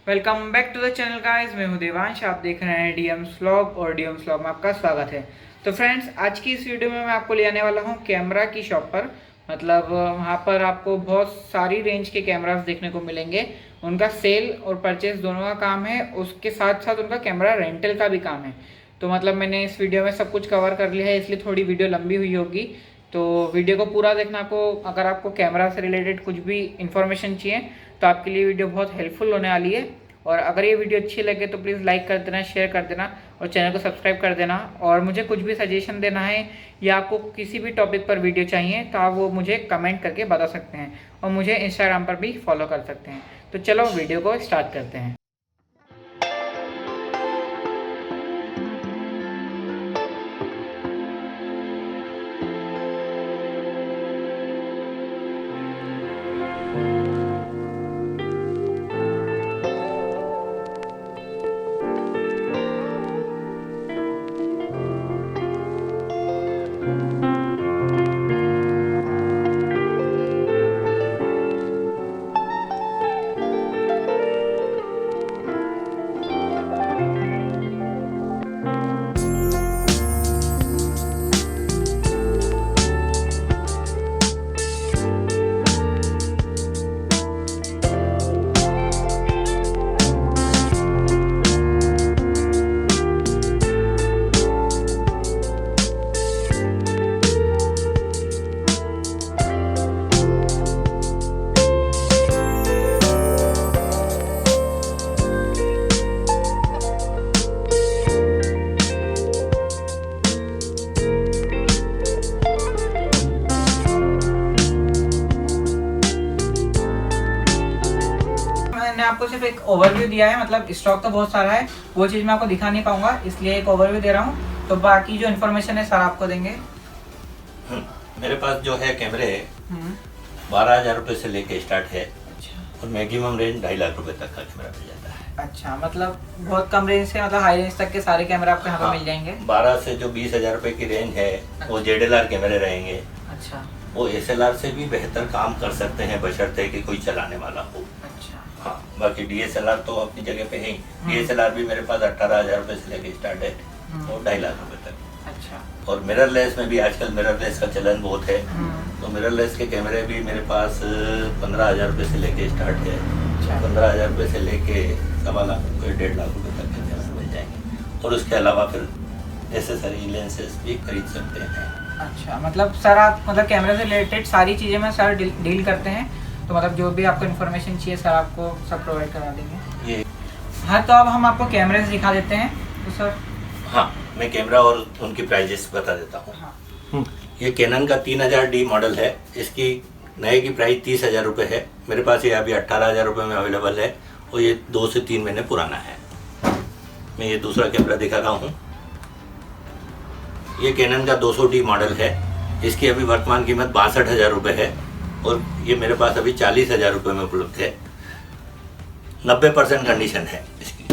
Welcome back to the channel guys. मैं हूं देवांश, आप देख रहे हैं डीएम्स व्लॉग और डीएम्स व्लॉग में आपका स्वागत है। तो फ्रेंड्स, आज की इस वीडियो में मैं आपको ले आने वाला हूं कैमरा की शॉप पर। मतलब वहां पर आपको बहुत सारी रेंज के कैमरास देखने को मिलेंगे। उनका सेल और परचेज दोनों का काम है, उसके साथ साथ उनका कैमरा रेंटल का भी काम है। तो मतलब मैंने इस वीडियो में सब कुछ कवर कर लिया है, इसलिए थोड़ी वीडियो लंबी हुई होगी। तो वीडियो को पूरा देखना। अगर आपको कैमरा से रिलेटेड कुछ भी इंफॉर्मेशन चाहिए तो आपके लिए वीडियो बहुत हेल्पफुल होने वाली है। और अगर ये वीडियो अच्छी लगे तो प्लीज़ लाइक कर देना, शेयर कर देना और चैनल को सब्सक्राइब कर देना। और मुझे कुछ भी सजेशन देना है या आपको किसी भी टॉपिक पर वीडियो चाहिए तो आप वो मुझे कमेंट करके बता सकते हैं और मुझे इंस्टाग्राम पर भी फॉलो कर सकते हैं। तो चलो वीडियो को स्टार्ट करते हैं। मैंने आपको सिर्फ एक ओवरव्यू दिया है, मतलब स्टॉक तो बहुत सारा है, वो चीज़ मैं आपको दिखा नहीं पाऊंगा, इसलिए एक ओवरव्यू दे रहा हूँ। तो बाकी जो इन्फॉर्मेशन है सर आपको देंगे। मेरे पास जो है कैमरे 12,000 रुपये से लेके स्टार्ट है। अच्छा और मैक्सिमम रेंज 2.5 लाख रुपए तक का कैमरा मिल जाता है। अच्छा, मतलब बहुत कम रेंज से मतलब हाई रेंज तक के सारे कैमरे आपको यहाँ पे मिल जाएंगे। 12 से जो 20,000 रुपये की रेंज है वो ZLR कैमरे रहेंगे। अच्छा वो SLR से भी बेहतर काम कर सकते हैं, बशर्ते कि कोई चलाने वाला हो। अच्छा। हाँ, बाकी DSLR तो अपनी जगह पे है ही। DSLR भी मेरे पास 18,000 रुपये से लेके स्टार्ट है और 2.5 लाख रुपए तक। अच्छा। और मिररलेस में भी आजकल मिररलेस का चलन बहुत है, तो मिररलेस के कैमरे भी मेरे पास 15,000 रुपये से लेके स्टार्ट है। 15,000 रुपये से लेके 1.25 लाख 1.5 लाख रुपए तक के कैमरे मिल जाएंगे। और उसके अलावा फिर एसेसरी लेंसेज भी खरीद सकते हैं। अच्छा, मतलब सर आप मतलब कैमरे से रिलेटेड सारी चीज़ें में सर डील करते हैं, तो मतलब जो भी आपको इन्फॉर्मेशन चाहिए सर आपको सब प्रोवाइड करा देंगे ये। हाँ, तो अब हम आपको कैमरे से दिखा देते हैं। तो सर हाँ, मैं कैमरा और उनकी प्राइजेस बता देता हूँ। हाँ। ये कैनन का 3000D मॉडल है। इसकी नए की प्राइस 30,000 रुपये है। मेरे पास ये अभी 18,000 रुपये में अवेलेबल है और ये 2 से 3 महीने पुराना है। मैं ये दूसरा कैमरा दिखा रहा हूँ। ये कैनन का 200D मॉडल है। इसकी अभी वर्तमान कीमत 62,000 रुपये है और ये मेरे पास अभी 40,000 रुपये में उपलब्ध है। 90% कंडीशन है इसकी।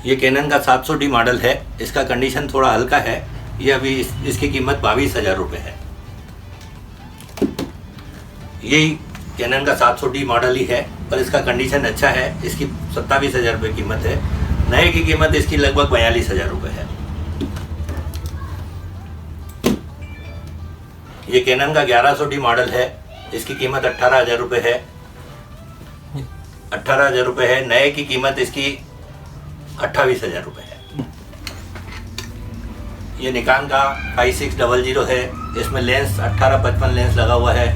ये कैनन का 700D मॉडल है। इसका कंडीशन थोड़ा हल्का है। ये अभी इसकी कीमत 22,000 रुपये है। यही कैनन का 700D मॉडल ही है, पर इसका कंडीशन अच्छा है। इसकी 27,000 रुपये कीमत है। नए की कीमत इसकी लगभग 42,000 रुपये है। ये कैनन का 1100D मॉडल है। इसकी कीमत 18,000 रुपये है। 18,000 रुपये है। नए की कीमत इसकी 28,000 रुपये है। ये निकॉन का 5600 है। इसमें लेंस 18-55 लेंस लगा हुआ है।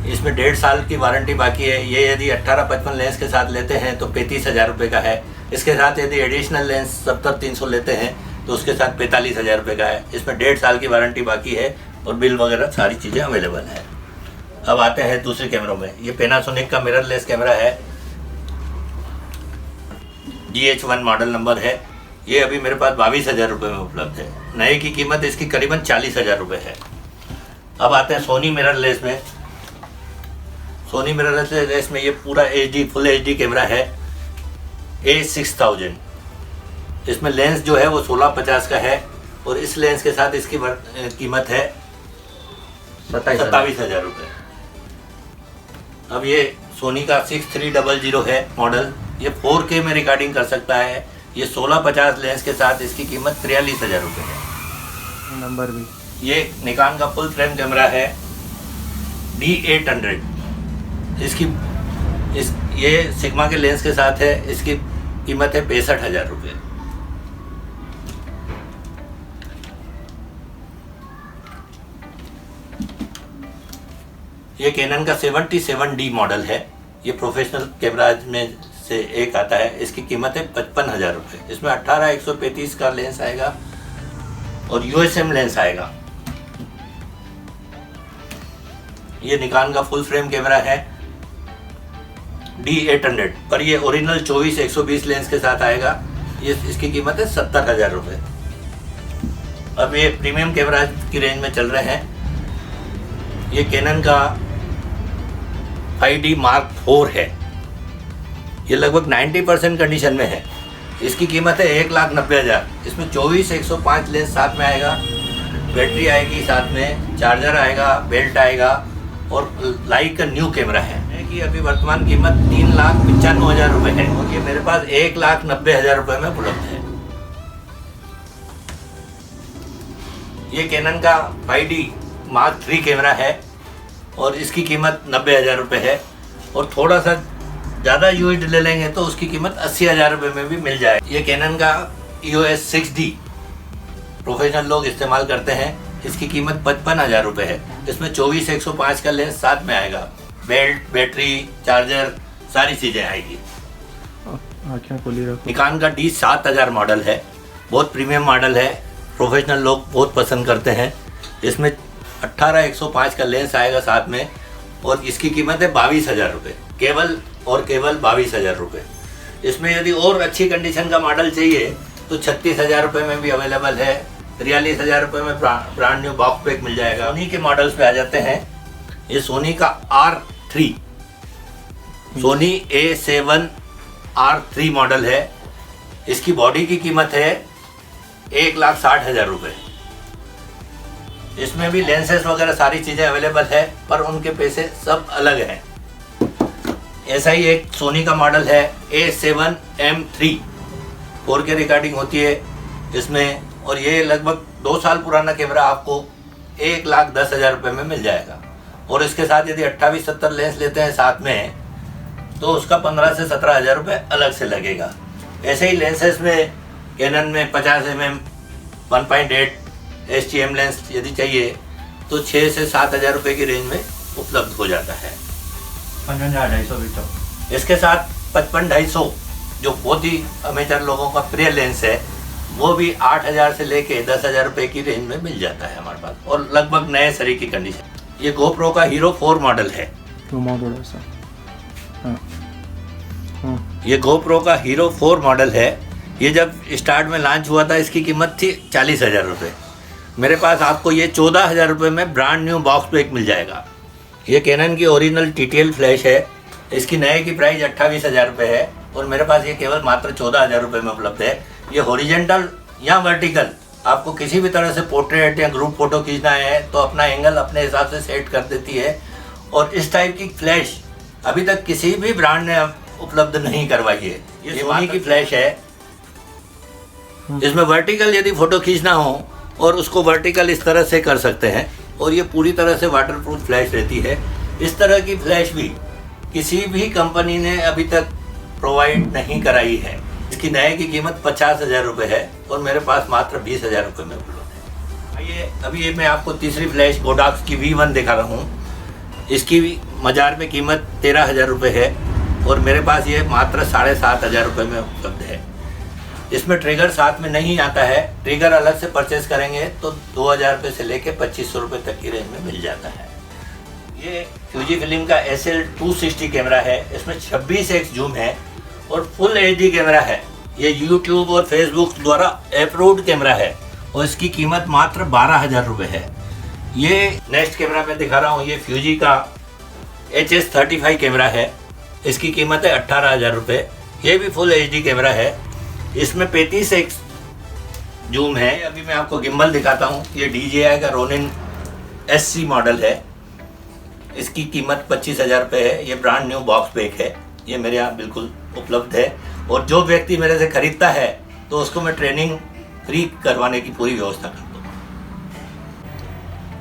इसमें 1.5 साल की वारंटी बाकी है। ये यदि 18-55 लेंस के साथ लेते हैं तो 35,000 रुपये का है। इसके साथ यदि एडिशनल लेंस 70-300 लेते हैं तो उसके साथ 45,000 रुपये का है। इसमें 1.5 साल की वारंटी बाकी है और बिल वगैरह सारी चीज़ें अवेलेबल है। अब आते हैं दूसरे कैमरों में। ये पैनासोनिक का मिररलेस कैमरा है। GH1 मॉडल नंबर है। ये अभी मेरे पास 22,000 रुपये में उपलब्ध है। नए की कीमत इसकी करीबन 40,000 रुपये है। अब आते हैं सोनी मिररलेस में। सोनी मिररलेस में ये पूरा फुल HD कैमरा है। A6000। इसमें लेंस जो है वो 16-50 का है और इस लेंस के साथ इसकी कीमत है 27,000 रुपये। अब ये सोनी का 6300 है मॉडल। ये 4K में रिकॉर्डिंग कर सकता है। ये 1650 लेंस के साथ इसकी कीमत 43,000 रुपये है। नंबर भी। ये निकॉन का फुल फ्रेम कैमरा है D800। ये सिग्मा के लेंस के साथ है। इसकी कीमत है 65,000 रुपये। ये कैनन का 77D मॉडल है। ये प्रोफेशनल कैमरा में से एक आता है। इसकी कीमत है 55,000 रुपये। इसमें 18-135 का लेंस आएगा और USM लेंस आएगा। ये निकॉन का फुल फ्रेम कैमरा है D800 पर ये ओरिजिनल 24-120 लेंस के साथ आएगा। ये इसकी कीमत है 70,000 रुपये। अब ये प्रीमियम कैमरा की रेंज में चल रहे हैं। ये कैनन का 5D Mark IV है। ये लगभग 90% कंडीशन में है। इसकी कीमत है 1,90,000। इसमें 24-105 लेंस साथ में आएगा, बैटरी आएगी साथ में, चार्जर आएगा, बेल्ट आएगा और लाइक का न्यू कैमरा है कि अभी वर्तमान कीमत 3,95,000 रुपये है और ये मेरे पास 1,90,000 रुपये में उपलब्ध है। ये कैनन का 5D Mark III कैमरा है और इसकी कीमत 90,000 रुपये है और थोड़ा सा ज़्यादा यूज ले लेंगे तो उसकी कीमत 80,000 रुपये में भी मिल जाए। ये कैनन का EOS 6D प्रोफेशनल लोग इस्तेमाल करते हैं। इसकी कीमत 55,000 रुपये है। इसमें 24-105 का लेंस साथ में आएगा, बेल्ट, बैटरी, चार्जर, सारी चीज़ें आएगी। निकॉन का D7000 मॉडल है। बहुत प्रीमियम मॉडल है। प्रोफेशनल लोग बहुत पसंद करते हैं। इसमें 18-105 का लेंस आएगा साथ में और इसकी कीमत है 22,000 रुपये। केवल 22,000 रुपये। इसमें यदि और अच्छी कंडीशन का मॉडल चाहिए तो 36,000 रुपये में भी अवेलेबल है। 43,000 रुपये में ब्रांड न्यू बॉक्स पैक मिल जाएगा। सोनी के मॉडल्स पे आ जाते हैं। ये सोनी का R3, Soni A7 R3 model है। इसकी बॉडी की कीमत है 1,60,000 रुपये। इसमें भी लेंसेस वगैरह सारी चीज़ें अवेलेबल है पर उनके पैसे सब अलग हैं। ऐसा ही एक सोनी का मॉडल है A7M3, 4K रिकॉर्डिंग होती है इसमें और ये लगभग 2 साल पुराना कैमरा आपको 1,10,000 रुपये में मिल जाएगा और इसके साथ यदि 28-70 लेंस लेते हैं साथ में तो उसका 15 से 17,000 रुपये अलग से लगेगा। ऐसे ही लेंसेस में कैनन में 50mm 1.8 STM लेंस यदि चाहिए तो 6 से 7,000 रुपये की रेंज में उपलब्ध हो जाता है। 55-250 इसके साथ 55-250 जो बहुत ही अमेचर लोगों का प्रिय लेंस है वो भी 8,000 से लेके 10,000 रुपये की रेंज में मिल जाता है हमारे पास और लगभग नए सरी की कंडीशन। ये GoPro का Hero 4 मॉडल है। ये GoPro का Hero 4 मॉडल है। ये जब स्टार्ट में लॉन्च हुआ था इसकी कीमत थी 40,000 रुपये। मेरे पास आपको ये 14,000 रुपये में ब्रांड न्यू बॉक्स पैक मिल जाएगा। ये कैनन की ओरिजिनल TTL फ्लैश है। इसकी नए की प्राइस 28,000 रुपये है और मेरे पास ये केवल मात्र 14,000 रुपये में उपलब्ध है। ये हॉरिजेंटल या वर्टिकल आपको किसी भी तरह से पोर्ट्रेट या ग्रुप फोटो खींचना है तो अपना एंगल अपने हिसाब से सेट कर देती है और इस टाइप की फ्लैश अभी तक किसी भी ब्रांड ने उपलब्ध नहीं करवाई है। ये सोनी की फ्लैश है। इसमें वर्टिकल यदि फोटो खींचना हो और उसको वर्टिकल इस तरह से कर सकते हैं और ये पूरी तरह से वाटरप्रूफ फ्लैश रहती है। इस तरह की फ्लैश भी किसी भी कंपनी ने अभी तक प्रोवाइड नहीं कराई है। इसकी नए की कीमत 50,000 रुपये है और मेरे पास मात्र 20,000 रुपये में उपलब्ध है। आइए अभी ये मैं आपको तीसरी फ्लैश गोडाक्स की V1 दिखा रहा हूँ। इसकी बाजार में कीमत 13,000 रुपये है और मेरे पास ये मात्र 7,500 रुपये में उपलब्ध है। इसमें ट्रिगर साथ में नहीं आता है। ट्रिगर अलग से परचेस करेंगे तो 2,000 रुपये से लेके 2,500 रुपये तक की रेंज में मिल जाता है। ये Fujifilm का SL260 कैमरा है। इसमें 26x जूम है और फुल HD कैमरा है। ये YouTube और Facebook द्वारा अप्रूव्ड कैमरा है और इसकी कीमत मात्र 12,000 रुपये है। ये नेक्स्ट कैमरा मैं दिखा रहा हूँ। ये फ्यूजी का HS35 कैमरा है। इसकी कीमत है 18,000 रुपये। ये भी फुल HD कैमरा है। इसमें 35x जूम है। अभी मैं आपको गिम्बल दिखाता हूँ। ये DJI का रोनिन SC मॉडल है। इसकी कीमत 25,000 रुपये है। ये ब्रांड न्यू बॉक्स बैग है, ये मेरे यहाँ बिल्कुल उपलब्ध है। और जो व्यक्ति मेरे से खरीदता है तो उसको मैं ट्रेनिंग फ्री करवाने की पूरी व्यवस्था करता हूँ।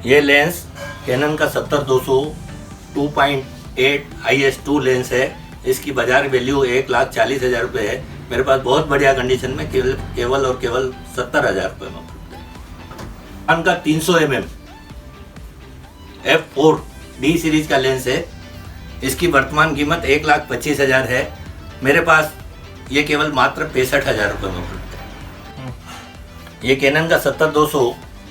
ये लेंस कैनन का 70-200 2.8 IS2 लेंस है। इसकी बाजार वैल्यू 1,40,000 रुपये है। मेरे पास बहुत बढ़िया कंडीशन में केवल और केवल 70,000 रुपये में उपलब्ध है। कैनन का 300 mm f4D सीरीज का लेंस है। इसकी वर्तमान कीमत 1,25,000 है। मेरे पास ये केवल मात्र 65,000 रुपये में उपलब्ध है। ये कैनन का 70-200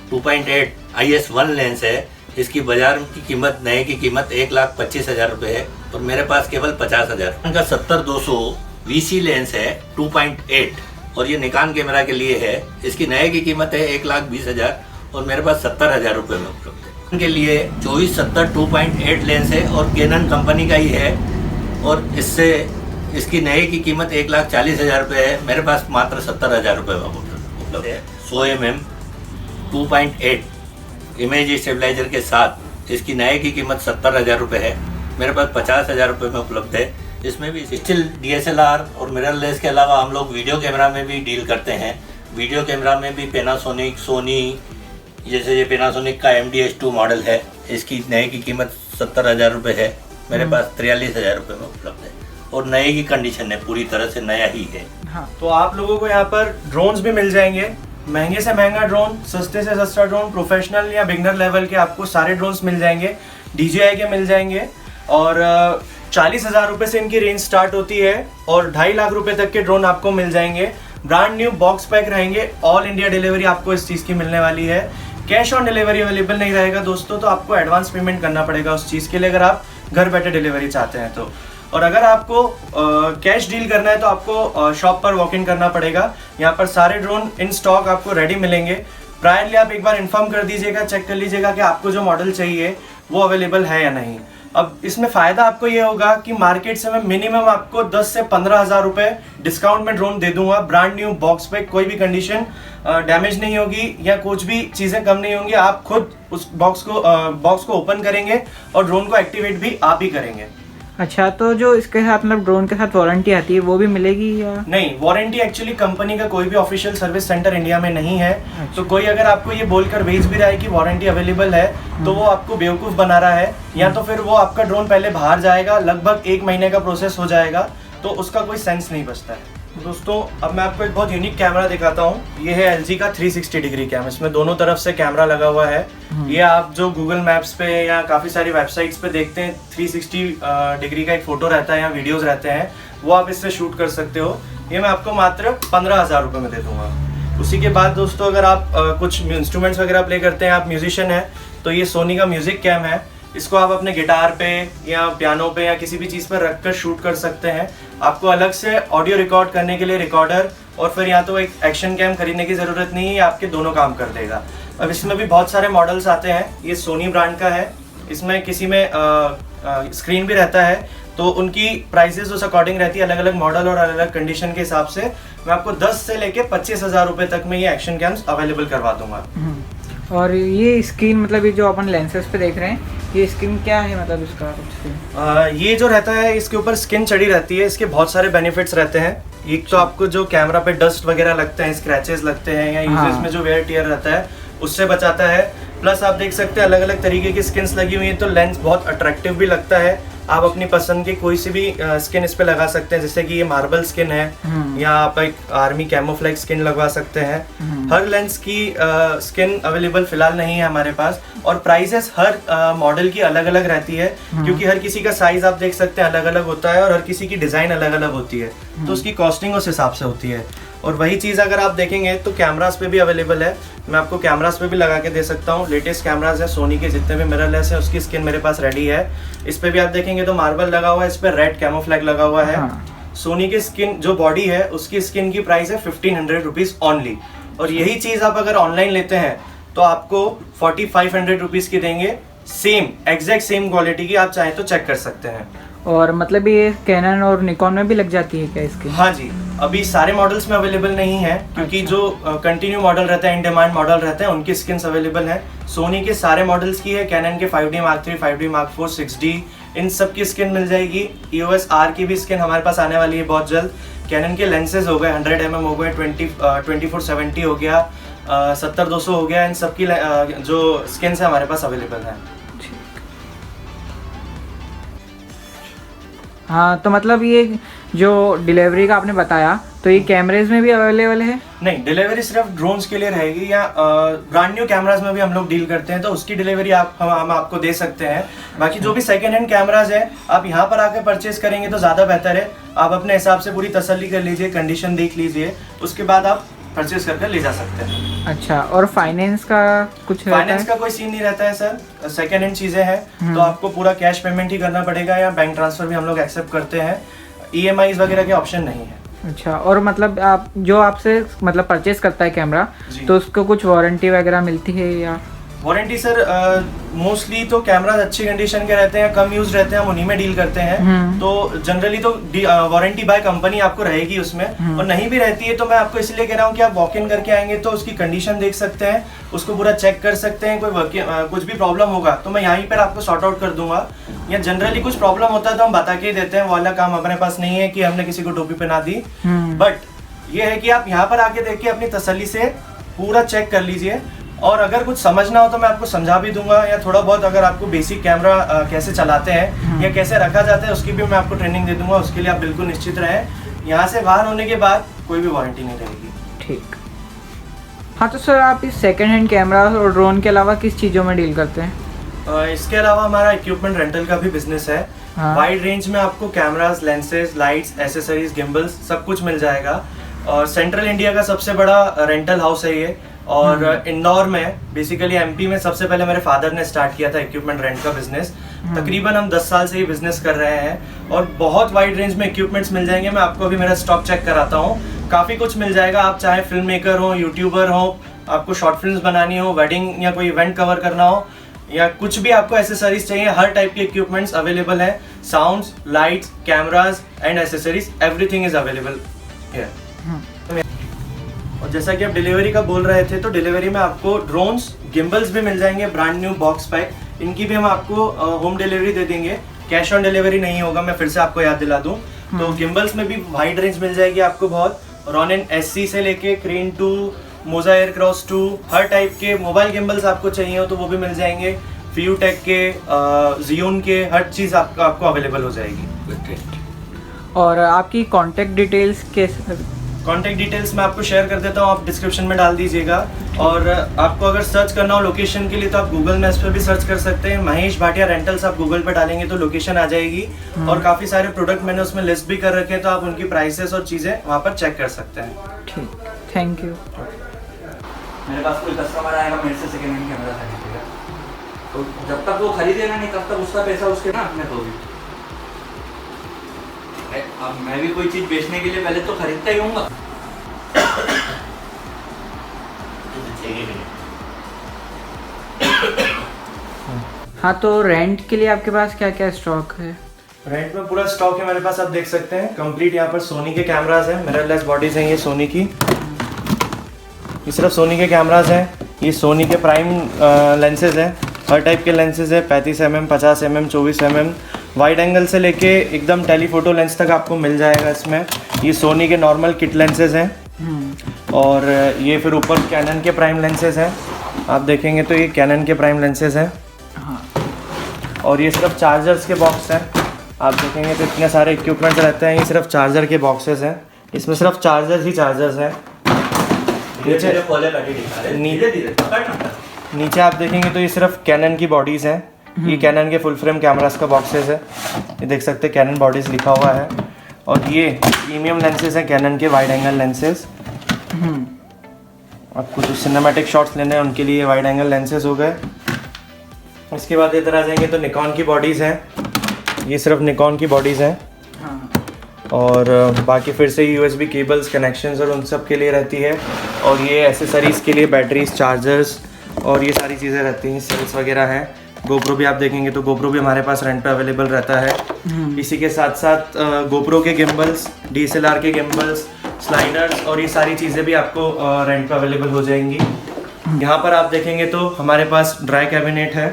2.8 IS1 लेंस है। इसकी बाजार की कीमत नए की कीमत 1,25,000 रुपये है और मेरे पास केवल 50,000। इनका 70-200 VC लेंस है 2.8 और ये निकॉन कैमरा के लिए है। इसकी नए की कीमत है 1,20,000 और मेरे पास 70,000 रुपये में उपलब्ध है। इनके लिए 24-70 2.8 लेंस है और कैनन कंपनी का ही है और इसकी नए की कीमत 1,40,000 रुपये है। मेरे पास मात्र 70,000 रुपये में उपलब्ध है। 100 mm 2.8 इमेज स्टेबलाइजर के साथ इसकी नए की कीमत 70,000 रुपये है। मेरे पास 50,000 रुपये में उपलब्ध है। इसमें भी स्टिल DSLR और मिररलेस के अलावा हम लोग वीडियो कैमरा में भी डील करते हैं। वीडियो कैमरा में भी पैनासोनिक, सोनी, जैसे ये पैनासोनिक का MDH2 मॉडल है। इसकी नए की कीमत 70,000 रुपये है। मेरे पास 43,000 रुपये में उपलब्ध है और नए की कंडीशन है, पूरी तरह से नया ही है। हाँ, तो आप लोगों को यहाँ पर ड्रोन्स भी मिल जाएंगे, महंगे से महंगा ड्रोन, सस्ते से सस्ता ड्रोन, प्रोफेशनल या बिगनर लेवल के आपको सारे ड्रोन्स मिल जाएंगे। DJI के मिल जाएंगे और 40,000 रुपये से इनकी रेंज स्टार्ट होती है और 2.5 लाख रुपए तक के ड्रोन आपको मिल जाएंगे। ब्रांड न्यू बॉक्स पैक रहेंगे। ऑल इंडिया डिलीवरी आपको इस चीज़ की मिलने वाली है। कैश ऑन डिलीवरी अवेलेबल नहीं रहेगा दोस्तों, तो आपको एडवांस पेमेंट करना पड़ेगा उस चीज़ के लिए, अगर आप घर बैठे डिलीवरी चाहते हैं तो। और अगर आपको कैश डील करना है तो आपको शॉप पर वॉक इन करना पड़ेगा। यहाँ पर सारे ड्रोन इन स्टॉक आपको रेडी मिलेंगे। प्रायरली आप एक बार इन्फॉर्म कर दीजिएगा, चेक कर लीजिएगा कि आपको जो मॉडल चाहिए वो अवेलेबल है या नहीं। अब इसमें फ़ायदा आपको ये होगा कि मार्केट से मैं मिनिमम आपको 10 से 15,000 रुपये डिस्काउंट में ड्रोन दे दूंगा। ब्रांड न्यू बॉक्स पे कोई भी कंडीशन डैमेज नहीं होगी या कुछ भी चीज़ें कम नहीं होंगी। आप खुद उस बॉक्स को ओपन करेंगे और ड्रोन को एक्टिवेट भी आप ही करेंगे। अच्छा, तो जो इसके साथ मतलब ड्रोन के साथ वारंटी आती है वो भी मिलेगी या नहीं? वारंटी एक्चुअली कंपनी का कोई भी ऑफिशियल सर्विस सेंटर इंडिया में नहीं है। अच्छा। तो कोई अगर आपको ये बोलकर भेज भी रहा है कि वारंटी अवेलेबल है तो वो आपको बेवकूफ़ बना रहा है, या तो फिर वो आपका ड्रोन पहले बाहर जाएगा, लगभग 1 महीने का प्रोसेस हो जाएगा, तो उसका कोई सेंस नहीं बचता है। दोस्तों अब मैं आपको एक बहुत यूनिक कैमरा दिखाता हूँ। ये है LG का 360 डिग्री कैमरा। इसमें दोनों तरफ से कैमरा लगा हुआ है। ये आप जो गूगल मैप्स पे या काफ़ी सारी वेबसाइट्स पे देखते हैं 360 डिग्री का एक फ़ोटो रहता है या वीडियोज़ रहते हैं, वो आप इससे शूट कर सकते हो। ये मैं आपको मात्र 15,000 रुपये में दे दूँगा। उसी के बाद दोस्तों अगर आप कुछ इंस्ट्रूमेंट्स वगैरह प्ले करते हैं, आप म्यूजिशियन हैं, तो ये सोनी का म्यूज़िक कैम है। इसको आप अपने गिटार पे या पियानो पे या किसी भी चीज़ पर रख कर शूट कर सकते हैं। आपको अलग से ऑडियो रिकॉर्ड करने के लिए रिकॉर्डर और फिर या तो एक एक्शन कैम खरीदने की ज़रूरत नहीं है, ये आपके दोनों काम कर देगा। अब इसमें भी बहुत सारे मॉडल्स आते हैं। ये सोनी ब्रांड का है। इसमें किसी में स्क्रीन भी रहता है, तो उनकी प्राइसेस उस अकॉर्डिंग रहती है, अलग अलग मॉडल और अलग अलग कंडीशन के हिसाब से। मैं आपको 10 से लेके 25,000 रुपये तक में ये एक्शन कैम्स अवेलेबल करवा दूंगा। और ये स्क्रीन मतलब ये जो अपन लेंसेज पे देख रहे हैं, ये स्किन क्या है मतलब इसका कुछ? ये जो रहता है इसके ऊपर स्किन चढ़ी रहती है। इसके बहुत सारे बेनिफिट्स रहते हैं। एक तो आपको जो कैमरा पे डस्ट वगैरह लगते हैं, स्क्रैचेस लगते हैं या यूजेस में जो वेयर टियर रहता है उससे बचाता है। प्लस आप देख सकते हैं अलग अलग तरीके की स्किन्स लगी हुई हैं, तो लेंस बहुत अट्रैक्टिव भी लगता है। आप अपनी पसंद की कोई सी भी स्किन इस पे लगा सकते हैं, जैसे कि ये मार्बल स्किन है या आप एक आर्मी कैमोफ्लेज स्किन लगवा सकते हैं। हर लेंस की स्किन अवेलेबल फिलहाल नहीं है हमारे पास, और प्राइसेस हर मॉडल की अलग अलग रहती है, क्योंकि हर किसी का साइज आप देख सकते हैं अलग अलग होता है और हर किसी की डिज़ाइन अलग अलग होती है, तो उसकी कॉस्टिंग उस हिसाब से होती है। और वही चीज़ अगर आप देखेंगे तो कैमरास पे भी अवेलेबल है। मैं आपको कैमरास पे भी लगा के दे सकता हूँ। लेटेस्ट कैमरास है सोनी के, जितने भी मिररलेस है उसकी स्किन मेरे पास रेडी है। इस पे भी आप देखेंगे तो मार्बल लगा हुआ है, इस पे रेड कैमोफ्लैग लगा हुआ है। सोनी की स्किन जो बॉडी है उसकी स्किन की प्राइस है 1500 रुपीज़ ओनली, और यही चीज़ आप अगर ऑनलाइन लेते हैं तो आपको 4500 रुपीज़ की देंगे। सेम एग्जैक्ट सेम क्वालिटी की, आप चाहें तो चेक कर सकते हैं। और मतलब ये कैनन और निकॉन में भी लग जाती है क्या इसकी? हाँ जी, अभी सारे मॉडल्स में अवेलेबल नहीं है क्योंकि अच्छा। जो कंटिन्यू मॉडल रहते हैं, इन डिमांड मॉडल रहते हैं, उनकी स्किन्स अवेलेबल हैं। सोनी के सारे मॉडल्स की है, कैनन के 5D Mark III, 5D Mark IV, 6D, इन सब की स्किन मिल जाएगी। EOS R की भी स्किन हमारे पास आने वाली है बहुत जल्द। कैनन के लेंसेज हो गए 100 mm हो गए, 2470 हो गया, 70-200 हो गया, इन सब की जो स्किन्स है हमारे पास अवेलेबल है। हाँ, तो मतलब ये जो डिलीवरी का आपने बताया, तो ये कैमरेज में भी अवेलेबल है? नहीं, डिलीवरी सिर्फ ड्रोन्स के लिए रहेगी, या ब्रांड न्यू कैमराज में भी हम लोग डील करते हैं, तो उसकी डिलीवरी हम आपको दे सकते हैं। बाकी जो भी सेकेंड हैंड कैमराज है, आप यहाँ पर आकर परचेज करेंगे तो ज़्यादा बेहतर है। आप अपने हिसाब से पूरी तसल्ली कर लीजिए, कंडीशन देख लीजिए, उसके बाद आप परचेज करके ले जा सकते हैं। अच्छा, और फाइनेंस का कुछ फाइनेंस का कोई सीन नहीं रहता है सर, सेकेंड हैंड चीज़ें हैं तो आपको पूरा कैश पेमेंट ही करना पड़ेगा, या बैंक ट्रांसफर भी हम लोग एक्सेप्ट करते हैं। EMI वगैरह के ऑप्शन नहीं है। अच्छा, और मतलब आप जो आपसे मतलब परचेस करता है कैमरा, जी। तो उसको कुछ वारंटी वगैरह मिलती है या? वारंटी सर मोस्टली तो कैमराज अच्छी कंडीशन के रहते हैं, कम यूज रहते हैं, हम उन्हीं में डील करते हैं। तो जनरली तो वारंटी बाय कंपनी आपको रहेगी उसमें, और नहीं भी रहती है तो मैं आपको इसलिए कह रहा हूँ कि आप वॉक इन करके आएंगे तो उसकी कंडीशन देख सकते हैं, उसको पूरा चेक कर सकते हैं। कोई कुछ भी प्रॉब्लम होगा तो मैं यहीं पर आपको सॉर्ट आउट कर दूंगा, या जनरली कुछ प्रॉब्लम होता है तो हम बता के देते हैं। वो वाला काम अपने पास नहीं है कि हमने किसी को टोपी पहना दी। बट ये है कि आप यहाँ पर आके देख के अपनी तसल्ली से पूरा चेक कर लीजिए, और अगर कुछ समझना हो तो मैं आपको समझा भी दूंगा, या थोड़ा बहुत अगर आपको बेसिक कैमरा कैसे चलाते हैं या कैसे रखा जाता है उसकी भी मैं आपको ट्रेनिंग दे दूंगा। उसके लिए आप बिल्कुल निश्चित रहें। यहाँ से बाहर होने के बाद कोई भी वारंटी नहीं रहेगी। ठीक। हाँ, तो सर आप इस सेकेंड हैंड कैमरा और ड्रोन के अलावा किस चीज़ों में डील करते हैं? इसके अलावा हमारा इक्विपमेंट रेंटल का भी बिजनेस है। वाइड रेंज में आपको cameras, lenses, lights, accessories, gimbals सब कुछ मिल जाएगा। और सेंट्रल इंडिया का सबसे बड़ा रेंटल हाउस है ये, और इंदौर में, बेसिकली MP में सबसे पहले मेरे फादर ने स्टार्ट किया था इक्विपमेंट रेंट का बिजनेस। तकरीबन हम 10 साल से ये बिजनेस कर रहे हैं, और बहुत वाइड रेंज में इक्विपमेंट्स मिल जाएंगे। मैं आपको अभी मेरा स्टॉक चेक कराता हूँ, काफ़ी कुछ मिल जाएगा। आप चाहे फिल्म मेकर हो, यूट्यूबर हो, आपको शॉर्ट फिल्म्स बनानी हो, वेडिंग या कोई इवेंट कवर करना हो, या कुछ भी आपको एसेसरीज चाहिए, हर टाइप के इक्विपमेंट्स अवेलेबल हैं। Sounds, lights, cameras and accessories, everything is available here. और जैसा कि आप डिलीवरी का बोल रहे थे, तो डिलीवरी में आपको ड्रोन्स, गिम्बल्स भी मिल जाएंगे, ब्रांड न्यू बॉक्स पैक। इनकी भी हम आपको होम डिलीवरी दे देंगे, कैश ऑन डिलीवरी नहीं होगा। मैं फिर से आपको याद दिला दूं, तो गिम्बल्स में भी वाइड रेंज मिल जाएगी आपको बहुत। रॉनिन SC से लेके क्रेन 2, मोजा एयरक्रॉस 2, हर टाइप के मोबाइल गिम्बल्स आपको चाहिए हो तो वो भी मिल जाएंगे। फ्यूटेक के, जियोन के, हर चीज़ आपको अवेलेबल हो जाएगी। और आपकी कॉन्टेक्ट डिटेल्स कैसे? कॉन्टैक्ट डिटेल्स मैं आपको शेयर कर देता हूँ, आप डिस्क्रिप्शन में डाल दीजिएगा। और आपको अगर सर्च करना हो लोकेशन के लिए तो आप गूगल मैप्स पे भी सर्च कर सकते हैं। महेश भाटिया रेंटल्स आप गूगल पे डालेंगे तो लोकेशन आ जाएगी, और काफ़ी सारे प्रोडक्ट मैंने उसमें लिस्ट भी कर रखे हैं, तो आप उनकी प्राइसेस और चीज़ें वहाँ पर चेक कर सकते हैं। ठीक, थैंक यू। मेरे पास कोई कस्टमर आएगा, मेरे से सेकेंड हैंड कैमरा खरीदेगा, तो जब तक वो खरीदेगा नहीं तब तक उसका पैसा उसके ना अपने को भी। अब मैं भी कोई चीज बेचने के लिए पहले तो खरीदता ही हूँगा। हाँ, तो रेंट के लिए आपके पास क्या क्या स्टॉक है? रेंट में पूरा स्टॉक है मेरे पास, आप देख सकते हैं कंप्लीट। यहाँ पर सोनी के कैमराज हैं, मिररलेस बॉडीज हैं ये सोनी की, ये सिर्फ सोनी के कैमराज हैं। ये सोनी के प्राइम लेंसेज हैं, हर टाइप के लेंसेज है, 35 mm, 50 mm, 24 mm, wide angle से लेके एकदम टेलीफोटो लेंस तक आपको मिल जाएगा इसमें। ये सोनी के नॉर्मल किट लेंसेज हैं, और ये फिर ऊपर कैनन के प्राइम लेंसेज हैं। आप देखेंगे तो ये कैनन के प्राइम लेंसेज हैं। और ये सिर्फ चार्जर्स के बॉक्स हैं, आप देखेंगे तो इतने सारे इक्विपमेंट्स रहते हैं। ये सिर्फ चार्जर के बॉक्सेस हैं, इसमें सिर्फ चार्जर्स ही चार्जर्स हैं। नीचे आप देखेंगे तो ये सिर्फ कैनन की बॉडीज़ हैं। ये कैनन के फुल फ्रेम कैमरास का बॉक्सेस है, ये देख सकते हैं कैनन बॉडीज़ लिखा हुआ है। और ये प्रीमियम लेंसेज हैं कैनन के, वाइड एंगल लेंसेज। आपको जो सिनेमैटिक शॉट्स लेने हैं उनके लिए वाइड एंगल लेंसेज हो गए। इसके बाद इधर आ जाएंगे तो निकॉन की बॉडीज़ हैं, ये सिर्फ निकॉन की बॉडीज़ हैं। और बाकी फिर से USB केबल्स, कनेक्शंस और उन सब के लिए रहती है। और ये एसेसरीज़ के लिए बैटरीज, चार्जर्स और ये सारी चीज़ें रहती हैं, सेल्स वगैरह हैं। GoPro भी आप देखेंगे तो GoPro भी हमारे पास रेंट पे अवेलेबल रहता है। इसी के साथ साथ GoPro के गिम्बल्स, DSLR के गिम्बल्स, स्लाइडर्स और ये सारी चीज़ें भी आपको रेंट पे अवेलेबल हो जाएंगी। यहाँ पर आप देखेंगे तो हमारे पास ड्राई कैबिनेट है,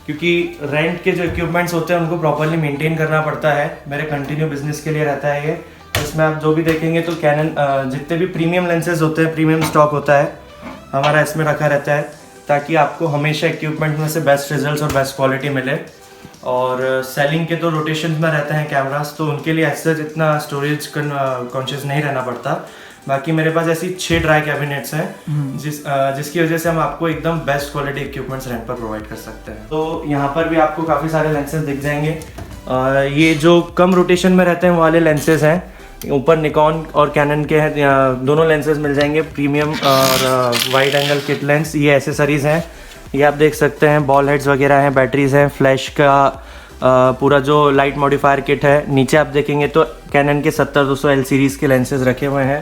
क्योंकि रेंट के जो इक्विपमेंट्स होते हैं उनको प्रॉपरली मेंटेन करना पड़ता है। मेरे कंटिन्यू बिजनेस के लिए रहता है ये। इसमें आप जो भी देखेंगे तो कैनन जितने भी प्रीमियम लेंसेज होते हैं, प्रीमियम स्टॉक होता है हमारा इसमें रखा रहता है, ताकि आपको हमेशा इक्विपमेंट में से बेस्ट रिजल्ट्स और बेस्ट क्वालिटी मिले। और सेलिंग के तो रोटेशन में रहते हैं कैमरास, तो उनके लिए ऐसे इतना स्टोरेज कॉन्शियस नहीं रहना पड़ता। बाकी मेरे पास ऐसी 6 ड्राई कैबिनेट्स हैं जिसकी वजह से हम आपको एकदम बेस्ट क्वालिटी इक्विपमेंट्स रेंट पर प्रोवाइड कर सकते हैं। तो यहाँ पर भी आपको काफ़ी सारे लेंसेज दिख जाएंगे। ये जो कम रोटेशन में रहते हैं वो वाले लेंसेज हैं, ऊपर निकॉन और कैनन के हैं, दोनों लेंसेज मिल जाएंगे, प्रीमियम और वाइड एंगल किट लेंस। ये एसेसरीज़ हैं, ये आप देख सकते हैं, बॉल हेड्स वगैरह हैं, बैटरीज हैं, फ्लैश का पूरा जो लाइट मॉडिफायर किट है। नीचे आप देखेंगे तो कैनन के 70-200 L सीरीज़ के लेंसेज रखे हुए हैं।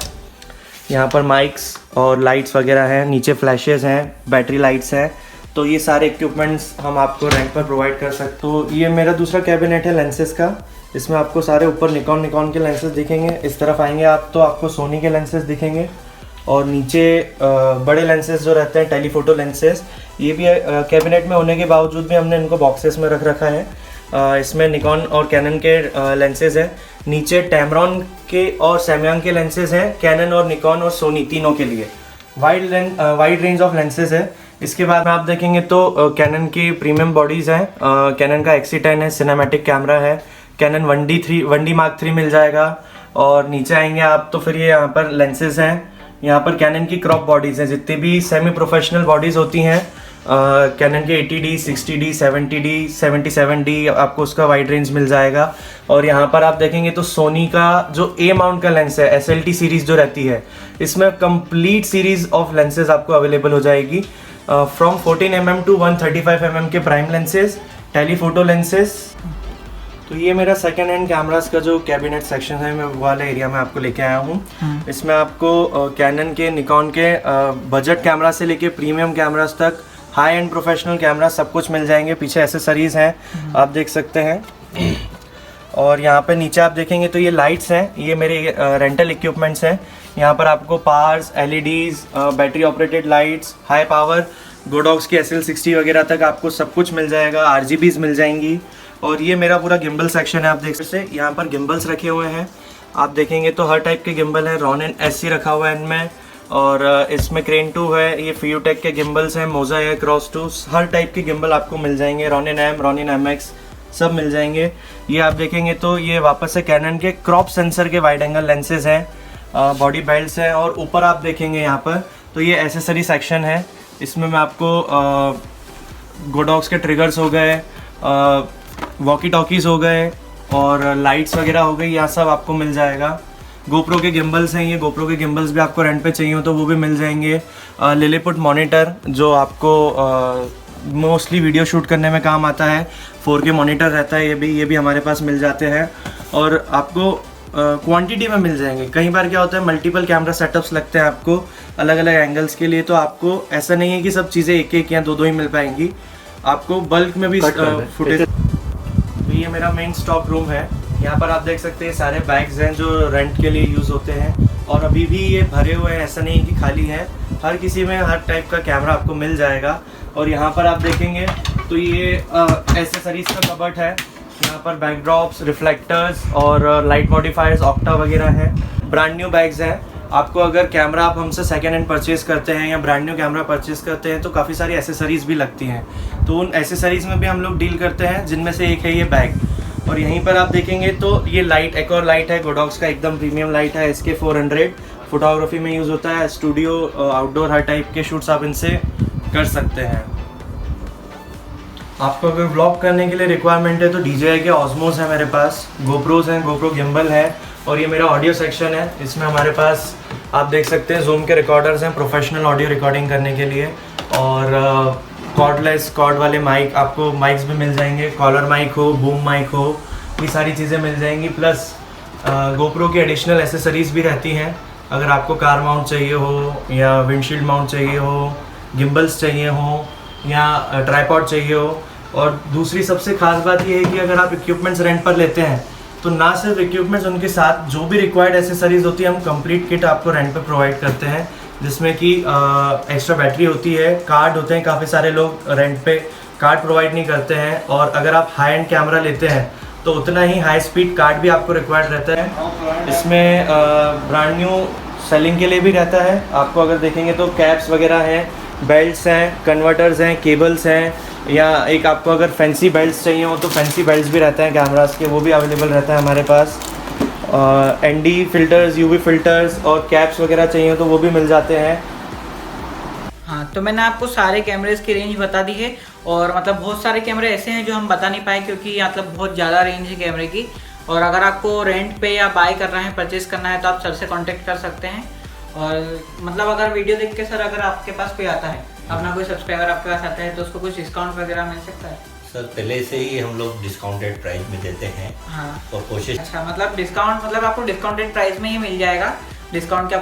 यहाँ पर माइक्स और लाइट्स वगैरह हैं, नीचे फ्लैशेस हैं, बैटरी लाइट्स हैं। तो ये सारे इक्विपमेंट्स हम आपको रेंट पर प्रोवाइड कर सकते। तो ये मेरा दूसरा कैबिनेट है लेंसेज का। इसमें आपको सारे ऊपर निकॉन के लेंसेज दिखेंगे। इस तरफ आएंगे आप तो आपको सोनी के लेंसेज दिखेंगे, और नीचे बड़े लेंसेज जो रहते हैं टेलीफोटो लेंसेज, ये भी कैबिनेट में होने के बावजूद भी हमने इनको बॉक्सेस में रख रखा है। इसमें निकॉन और कैनन के लेंसेज हैं, नीचे टैमरॉन के और सैमयंग के लेंसेज हैं, कैनन और निकॉन और सोनी तीनों के लिए वाइड रेंज ऑफ लेंसेज है। इसके बाद में आप देखेंगे तो कैनन की प्रीमियम बॉडीज़ हैं, कैनन का X-T10 है, सिनेमैटिक कैमरा है, कैनन 1D Mark III मिल जाएगा। और नीचे आएंगे आप तो फिर ये यहाँ पर लेंसेज हैं, यहाँ पर कैनन की क्रॉप बॉडीज़ हैं, जितनी भी सेमी प्रोफेशनल बॉडीज़ होती हैं कैनन के 80D, 60D, 70D, 77D आपको उसका वाइड रेंज मिल जाएगा। और यहाँ पर आप देखेंगे तो सोनी का जो A माउंट का लेंस है, SLT सीरीज़ जो रहती है, इसमें कंप्लीट सीरीज़ ऑफ लेंसेज आपको अवेलेबल हो जाएगी, फ्रॉम 14mm to 135mm के प्राइम लेंसेज, टेलीफोटो लेंसेज। तो ये मेरा सेकेंड हैंड कैमरास का जो कैबिनेट सेक्शन है, मैं वो वाले एरिया में आपको लेके आया हूँ। इसमें आपको कैनन के, निकॉन के बजट कैमरा से लेके प्रीमियम कैमरास तक, हाई एंड प्रोफेशनल कैमरा सब कुछ मिल जाएंगे। पीछे एसेसरीज़ हैं आप देख सकते हैं। और यहाँ पे नीचे आप देखेंगे तो ये लाइट्स हैं, ये मेरे रेंटल इक्विपमेंट्स हैं। यहाँ पर आपको powers, LEDs, battery operated lights, high power, Godox की SL60 वगैरह तक आपको सब कुछ मिल जाएगा, RGBs मिल जाएंगी। और ये मेरा पूरा गिम्बल सेक्शन है, आप देख सकते हैं यहाँ पर गिम्बल्स रखे हुए हैं। आप देखेंगे तो हर टाइप के गिम्बल हैं, रॉनिन SC रखा हुआ है इनमें, और इसमें क्रेन 2 है, ये फियूटेक के गिम्बल्स हैं, मोजा है, क्रॉस 2, हर टाइप के गिम्बल आपको मिल जाएंगे, रॉनिन M, रॉनिन MX सब मिल जाएंगे। ये आप देखेंगे तो ये वापस से कैनन के क्रॉप सेंसर के वाइड एंगल लेंसेज हैं, बॉडी बेल्ट्स हैं। और ऊपर आप देखेंगे यहाँ पर तो ये एसेसरी सेक्शन है, इसमें मैं आपको गोडॉक्स के ट्रिगर्स हो गए, वॉकी टॉकीज़ हो गए और लाइट्स वगैरह हो गई, यह सब आपको मिल जाएगा। GoPro के गिम्बल्स हैं, ये GoPro के गिम्बल्स भी आपको रेंट पे चाहिए हो तो वो भी मिल जाएंगे। लिलीपुट मॉनिटर जो आपको मोस्टली वीडियो शूट करने में काम आता है, 4K मॉनिटर रहता है, ये भी हमारे पास मिल जाते हैं। और आपको क्वांटिटी में मिल जाएंगे। कई बार क्या होता है, मल्टीपल कैमरा सेटअप्स लगते हैं आपको अलग अलग एंगल्स के लिए, तो आपको ऐसा नहीं है कि सब चीज़ें एक एक या दो ही मिल पाएंगी, आपको बल्क में भी फुटेज। तो ये मेरा मेन स्टॉक रूम है, यहाँ पर आप देख सकते हैं सारे बैग्स हैं जो रेंट के लिए यूज़ होते हैं, और अभी भी ये भरे हुए हैं, ऐसा नहीं है कि खाली है, हर किसी में हर टाइप का कैमरा आपको मिल जाएगा। और यहाँ पर आप देखेंगे तो ये एसेसरीज का कबर्ड है, यहाँ पर बैकड्रॉप्स, रिफ्लेक्टर्स और लाइट मॉडिफायर्स, ऑक्टा वगैरह है। ब्रांड न्यू बैग्स हैं, आपको अगर कैमरा आप हमसे सेकेंड हैंड परचेज़ करते हैं या ब्रांड न्यू कैमरा परचेज़ करते हैं तो काफ़ी सारी एसेसरीज़ भी लगती हैं, तो उन एसेसरीज़ में भी हम लोग डील करते हैं, जिनमें से एक है ये बैग। और यहीं पर आप देखेंगे तो ये लाइट, एक और लाइट है, गोडॉक्स का एकदम प्रीमियम लाइट है, SK 400, फोटोग्राफी में यूज़ होता है, स्टूडियो, आउटडोर हर टाइप के शूट्स आप इनसे कर सकते हैं। आपको अगर व्लॉग करने के लिए रिक्वायरमेंट है तो DJI के ऑस्मोस है मेरे पास, GoPros हैं, GoPro गिम्बल है, और ये मेरा ऑडियो सेक्शन है, इसमें हमारे पास आप देख सकते हैं जूम के रिकॉर्डर्स हैं प्रोफेशनल ऑडियो रिकॉर्डिंग करने के लिए, और कॉर्डलेस कॉर्ड वाले माइक, आपको माइक्स भी मिल जाएंगे, कॉलर माइक हो, बूम माइक हो, ये सारी चीज़ें मिल जाएंगी। प्लस GoPro की एडिशनल एसेसरीज़ भी रहती हैं, अगर आपको कार माउंट चाहिए हो या विंडशील्ड माउंट चाहिए हो, गिम्बल्स चाहिए हो या ट्राइपॉड चाहिए हो, और दूसरी सबसे खास बात ये है कि अगर आप इक्विपमेंट्स रेंट पर लेते हैं तो ना सिर्फ इक्विपमेंट्स, उनके साथ जो भी रिक्वायर्ड एसेसरीज होती है हम कंप्लीट किट आपको रेंट पे प्रोवाइड करते हैं, जिसमें कि एक्स्ट्रा बैटरी होती है, कार्ड होते हैं, काफ़ी सारे लोग रेंट पे कार्ड प्रोवाइड नहीं करते हैं, और अगर आप हाई एंड कैमरा लेते हैं तो उतना ही हाई स्पीड कार्ड भी आपको रिक्वायर्ड रहता है। इसमें ब्रांड न्यू सेलिंग के लिए भी रहता है। आपको अगर देखेंगे तो कैप्स वगैरह हैं, बेल्ट्स हैं, कन्वर्टर्स हैं, केबल्स हैं, या एक आपको अगर फैंसी बेल्ट्स चाहिए हो तो फैंसी बेल्ट्स भी रहते हैं कैमरास के, वो भी अवेलेबल रहता है हमारे पास। ND फिल्टर्स, UV फिल्टर्स और कैप्स वगैरह चाहिए हो तो वो भी मिल जाते हैं। हाँ, तो मैंने आपको सारे कैमरेज की रेंज बता दी है, और मतलब बहुत सारे कैमरे ऐसे हैं जो हम बता नहीं पाए क्योंकि मतलब बहुत ज़्यादा रेंज है कैमरे की। और अगर आपको रेंट पे या बाय करना है, परचेज़ करना है, तो आप सर से कांटेक्ट कर सकते हैं। और मतलब अगर वीडियो देख के सर अगर आपके पास कोई आता है, अपना कोई सब्सक्राइबर आपके पास आता है, तो उसको कुछ डिस्काउंट वगैरह मिल सकता है? सर पहले से ही हम लोग डिस्काउंटेड प्राइस में देते हैं। हाँ, और कोशिश। अच्छा, मतलब डिस्काउंट, मतलब आपको डिस्काउंटेड प्राइस में ही मिल जाएगा। डिस्काउंट क्या